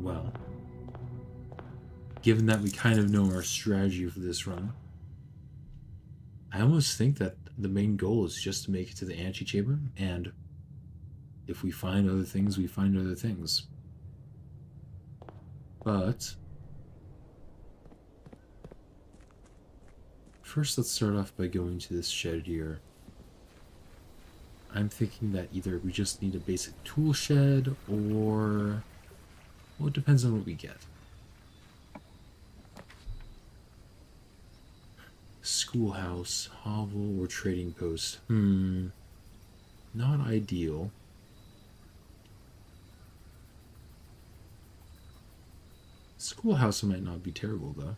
well, given that we kind of know our strategy for this run, I almost think that the main goal is just to make it to the antechamber, and if we find other things, we find other things. But first, let's start off by going to this shed here. I'm thinking that either we just need a basic tool shed, or... well, it depends on what we get. Schoolhouse, hovel, or trading post. Not ideal. Schoolhouse might not be terrible, though.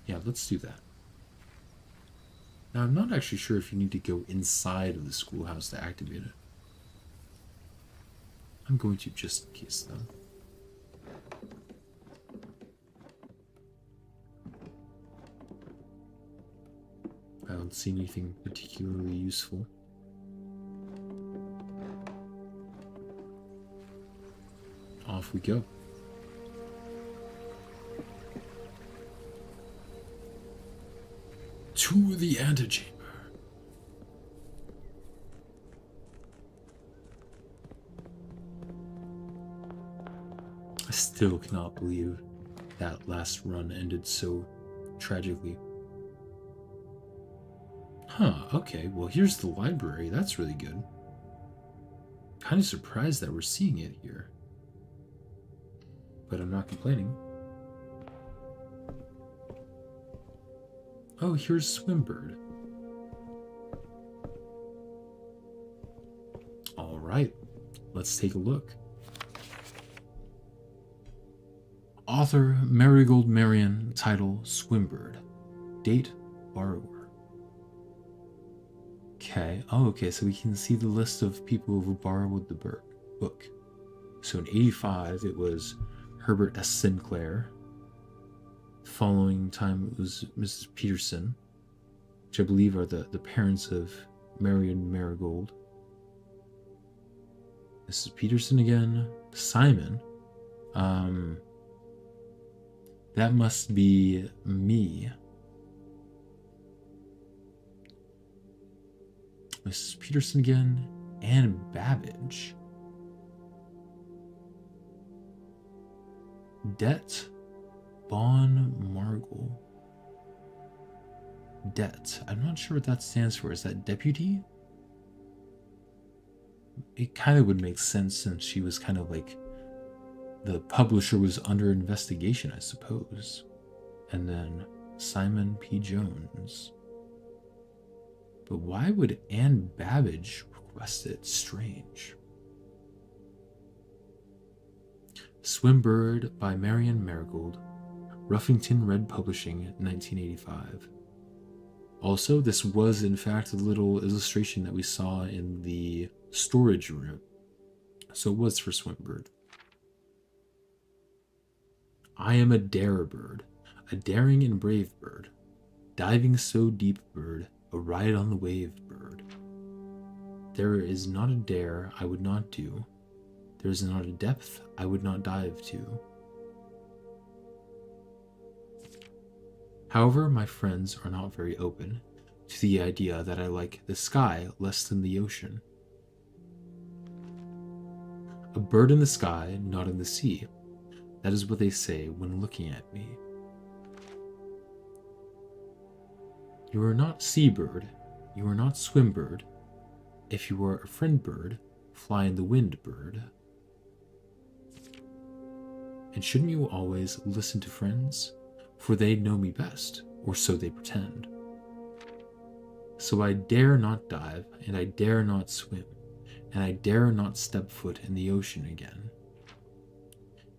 Yeah, let's do that. Now, I'm not actually sure if you need to go inside of the schoolhouse to activate it. I'm going to just in case, though. I don't see anything particularly useful. Off we go. To the antechamber. I still cannot believe that last run ended so tragically. Huh, okay, well here's the library. That's really good. Kind of surprised that we're seeing it here. But I'm not complaining. Oh, here's Swimbird. Alright, let's take a look. Author Marigold Marian, title Swimbird. Date borrower. Okay, oh, okay, so we can see the list of people who borrowed the book. So in 85, it was Herbert S. Sinclair. Following time, it was Mrs. Peterson, which I believe are the parents of Marian Marigold. Mrs. Peterson again. Simon. That must be me. Mrs. Peterson again. Anne Babbage. Det Bon Margle. Det. I'm not sure what that stands for. Is that deputy? It kind of would make sense since she was kind of like the publisher was under investigation, I suppose. And then Simon P. Jones. But why would Anne Babbage request it? Strange. Swimbird by Marian Marigold. Ruffington Red Publishing, 1985. Also, this was in fact a little illustration that we saw in the storage room. So it was for Swimbird. I am a dare bird, a daring and brave bird, diving so deep bird, a ride on the wave bird. There is not a dare I would not do, there is not a depth I would not dive to. However, my friends are not very open to the idea that I like the sky less than the ocean. A bird in the sky, not in the sea. That is what they say when looking at me. You are not seabird, you are not swimbird. If you are a friend bird, fly in the wind bird. And shouldn't you always listen to friends? For they know me best, or so they pretend. So I dare not dive, and I dare not swim, and I dare not step foot in the ocean again.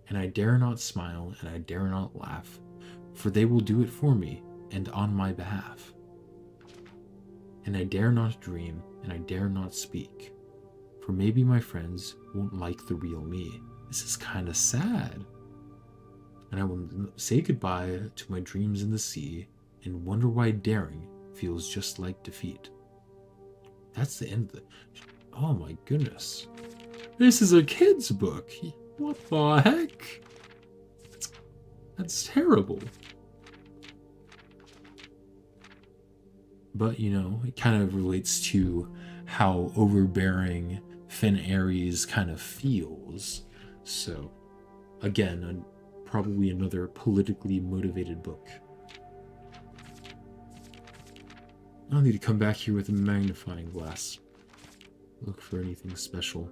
And I dare not smile, and I dare not laugh, for they will do it for me, and on my behalf. And I dare not dream, and I dare not speak, for maybe my friends won't like the real me. This is kinda sad. And I will say goodbye to my dreams in the sea, and wonder why daring feels just like defeat. That's the end of the... Oh my goodness. This is a kid's book. What the heck? That's terrible. But, you know, it kind of relates to how overbearing Fenn Ares kind of feels. So, again, probably another politically motivated book. I'll need to come back here with a magnifying glass. Look for anything special.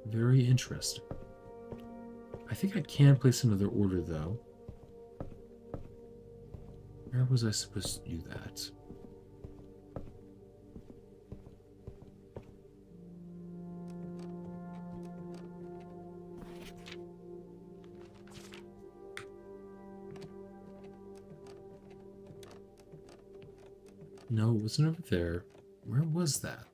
Very interesting. I think I can place another order, though. Where was I supposed to do that? No, it wasn't over there. Where was that?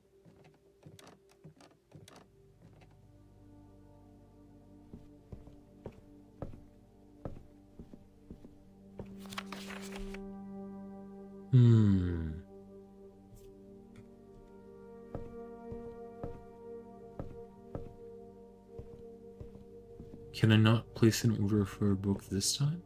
Can I not place an order for a book this time?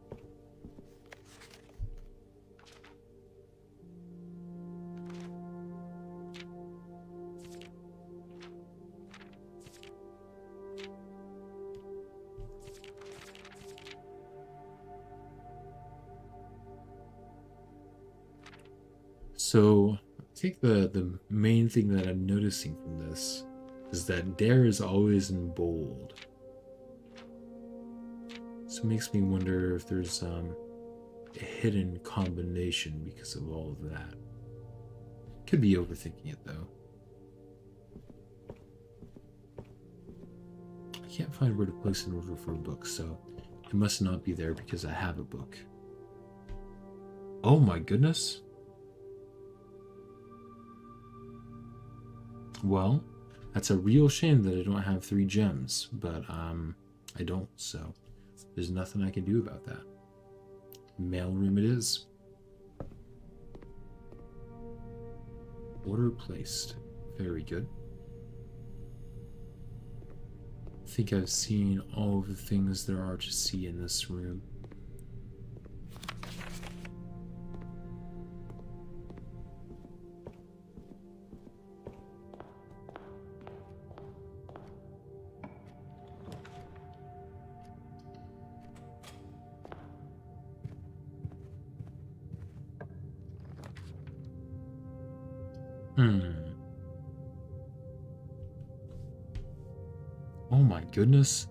So, I think the main thing that I'm noticing from this is that Dare is always in bold. So it makes me wonder if there's a hidden combination because of all of that. Could be overthinking it, though. I can't find where to place an order for a book, so it must not be there because I have a book. Oh my goodness. Well, that's a real shame that I don't have 3 gems, but I don't, so there's nothing I can do about that. Mailroom it is. Order placed. Very good. I think I've seen all of the things there are to see in this room. Oh my goodness.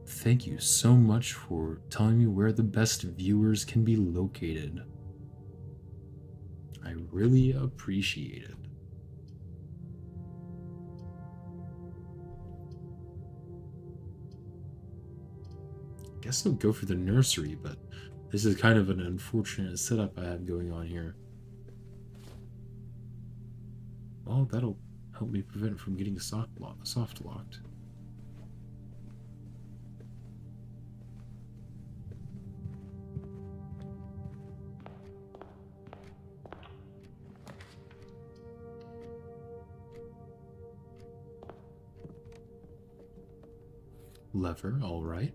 Thank you so much for telling me where the best viewers can be located. I really appreciate it. I guess I'll go for the nursery, but this is kind of an unfortunate setup I have going on here. Well, that'll help me prevent it from getting soft locked. Lever, all right.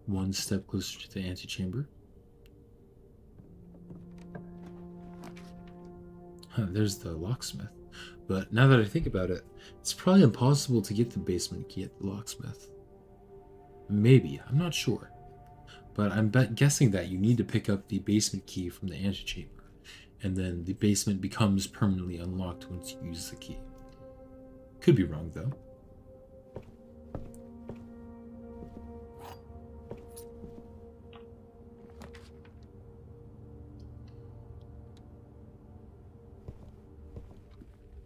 One step closer to the antechamber. There's the locksmith. But now that I think about it, it's probably impossible to get the basement key at the locksmith. Maybe, I'm not sure. But I'm guessing that you need to pick up the basement key from the antechamber, and then the basement becomes permanently unlocked once you use the key. Could be wrong, though.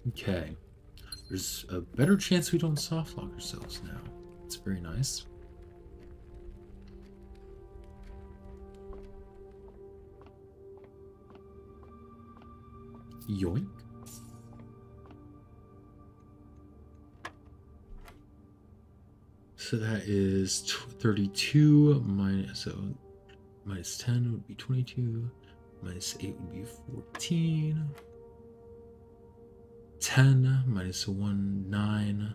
Okay. There's a better chance we don't soft lock ourselves now. It's very nice. Yoink. So that is 32 minus, so minus 10 would be 22. Minus 8 would be 14. 10 minus 1, 9.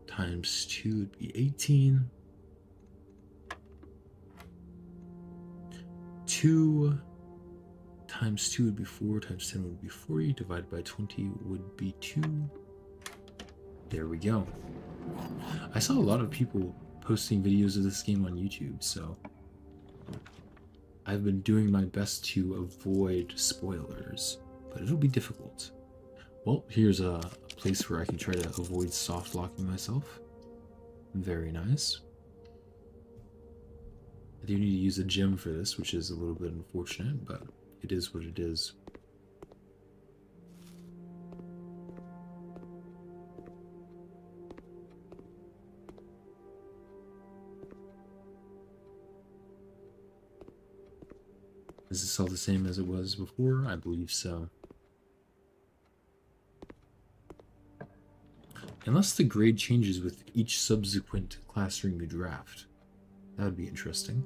Times 2 would be 18. 2 times 2 would be 4, times 10 would be 40, divided by 20 would be 2. There we go. I saw a lot of people posting videos of this game on YouTube, so I've been doing my best to avoid spoilers, but it'll be difficult. Well, here's a place where I can try to avoid soft locking myself. Very nice. I do need to use a gem for this, which is a little bit unfortunate, but it is what it is. Is this all the same as it was before? I believe so. Unless the grade changes with each subsequent classroom you draft. That would be interesting.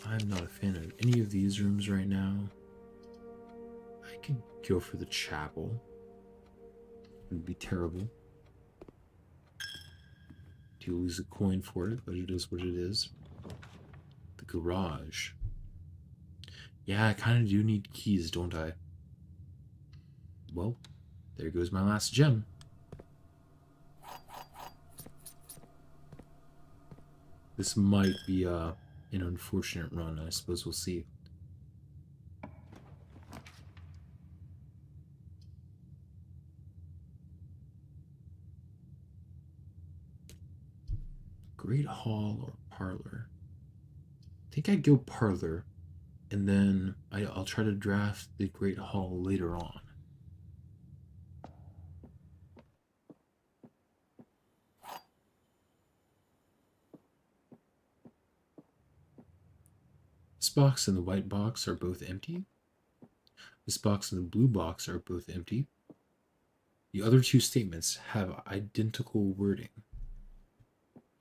I'm not a fan of any of these rooms right now. I could go for the chapel. It would be terrible. Do lose a coin for it, but it is what it is. The garage. Yeah, I kind of do need keys, don't I? Well, there goes my last gem. This might be an unfortunate run. I suppose we'll see. Great hall or parlor? I think I'd go parlor, and then I'll try to draft the great hall later on. This box and the white box are both empty. This box and the blue box are both empty. The other two statements have identical wording.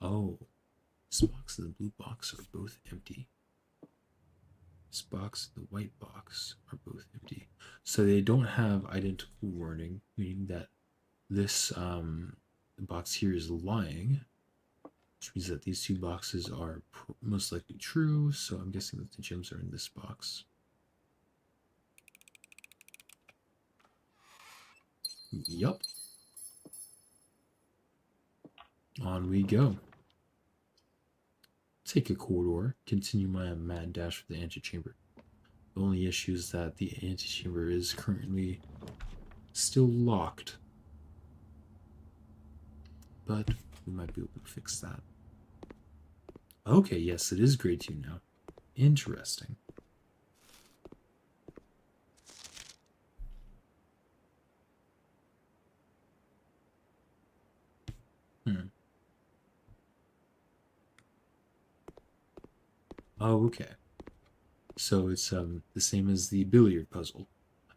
Oh, this box and the blue box are both empty. This box and the white box are both empty. So they don't have identical wording, meaning that this box here is lying, which means that these two boxes are most likely true. So I'm guessing that the gems are in this box. Yup. On we go. Take a corridor, continue my mad dash for the antechamber. The only issue is that the antechamber is currently still locked. But we might be able to fix that. Okay, yes, it is grade 2 now. Interesting. Oh, okay. So it's the same as the billiard puzzle.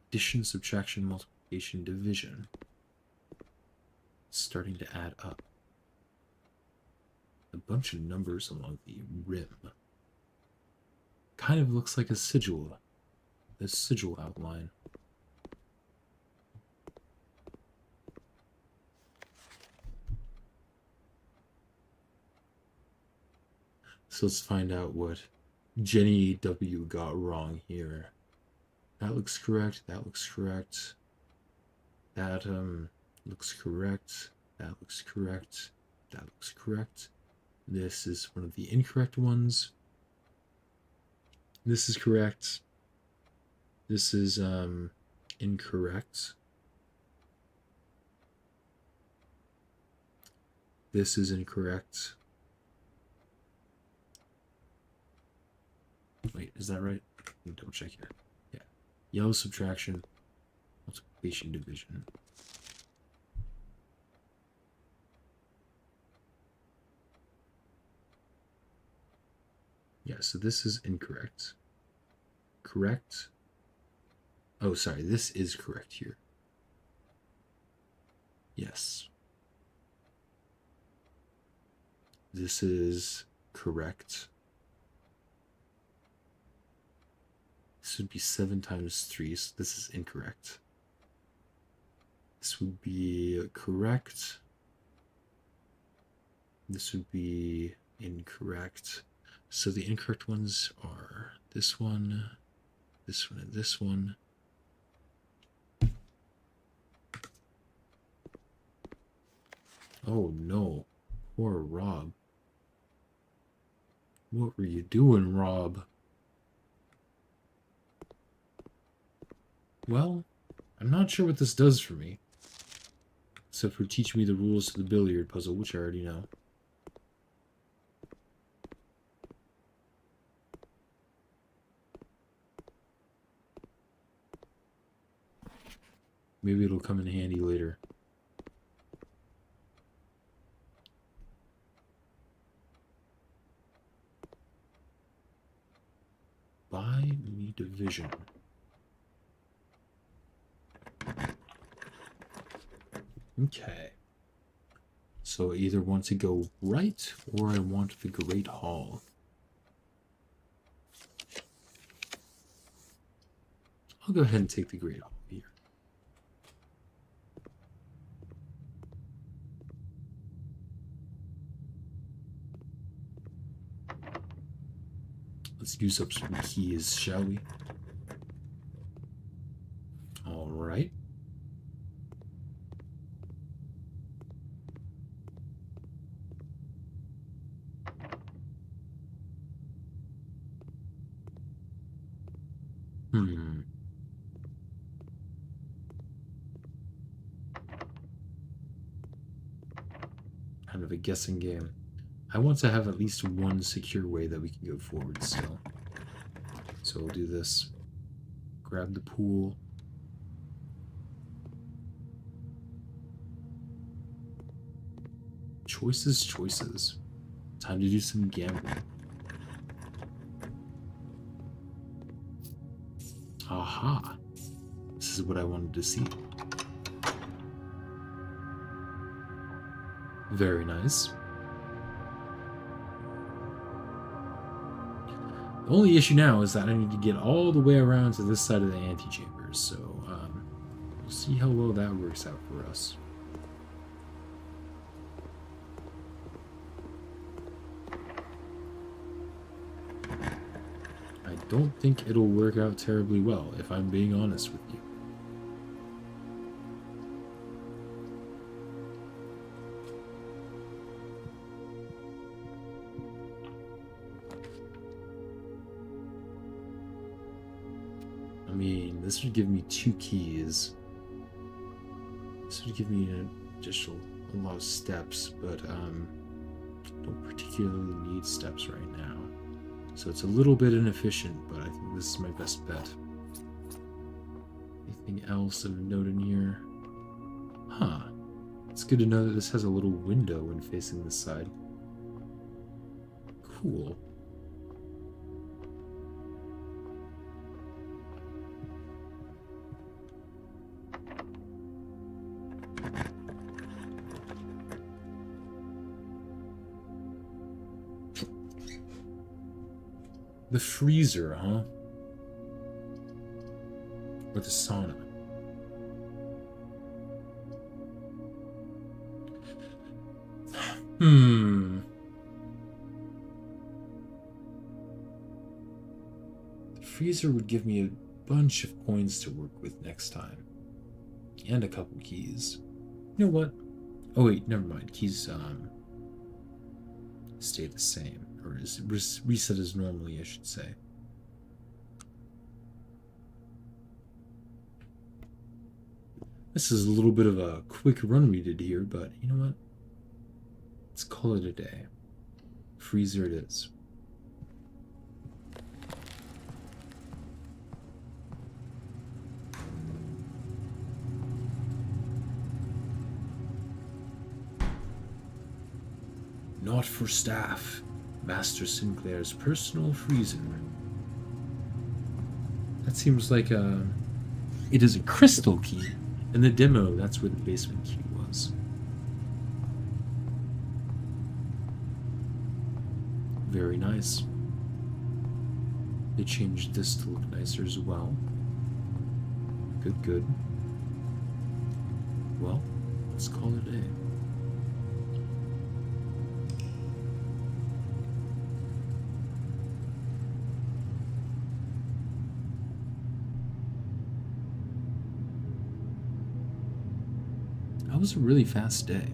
Addition, subtraction, multiplication, division. It's starting to add up. A bunch of numbers along the rim. Kind of looks like a sigil outline. So let's find out what Jenny W got wrong here. That looks correct. That looks correct. That looks correct. That looks correct. That looks correct. This is one of the incorrect ones. This is correct. This is incorrect. This is incorrect. Wait, is that right? Let me double check here. Yeah. Yellow, subtraction, multiplication, division. Yeah, so this is incorrect. Correct. Oh, sorry, this is correct here. Yes. This is correct. This would be 7 times 3, so this is incorrect. This would be correct. This would be incorrect. So the incorrect ones are this one, and this one. Oh no, poor Rob. What were you doing, Rob? Well, I'm not sure what this does for me. Except for teaching me the rules to the billiard puzzle, which I already know. Maybe it'll come in handy later. Buy me division. Okay. So I either want to go right or I want the Great Hall. I'll go ahead and take the Great Hall here. Let's use up some keys, shall we? All right. Kind of a guessing game. I want to have at least one secure way that we can go forward still. So we'll do this. Grab the pool. Choices, choices. Time to do some gambling. Aha! This is what I wanted to see. Very nice. The only issue now is that I need to get all the way around to this side of the antechambers, so we'll see how well that works out for us. I don't think it'll work out terribly well, if I'm being honest with you. I mean, this would give me 2 keys. This would give me a lot of steps, but don't particularly need steps right now. So it's a little bit inefficient, but I think this is my best bet. Anything else of note in here? Huh. It's good to know that this has a little window when facing this side. Cool. The freezer, huh? Or the sauna? The freezer would give me a bunch of coins to work with next time. And a couple keys. You know what? Oh wait, never mind. Keys stay the same. Or is reset as normally, I should say. This is a little bit of a quick run we did here, but you know what? Let's call it a day. Freezer it is. Not for staff. Master Sinclair's personal freezer. That seems like it is a crystal key. In the demo, that's where the basement key was. Very nice. They changed this to look nicer as well. Good, good. Well, let's call it a day. That was a really fast day.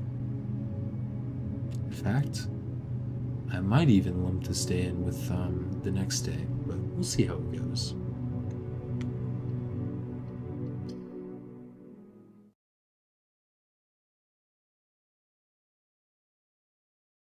In fact, I might even lump this day in with the next day, but we'll see how it goes.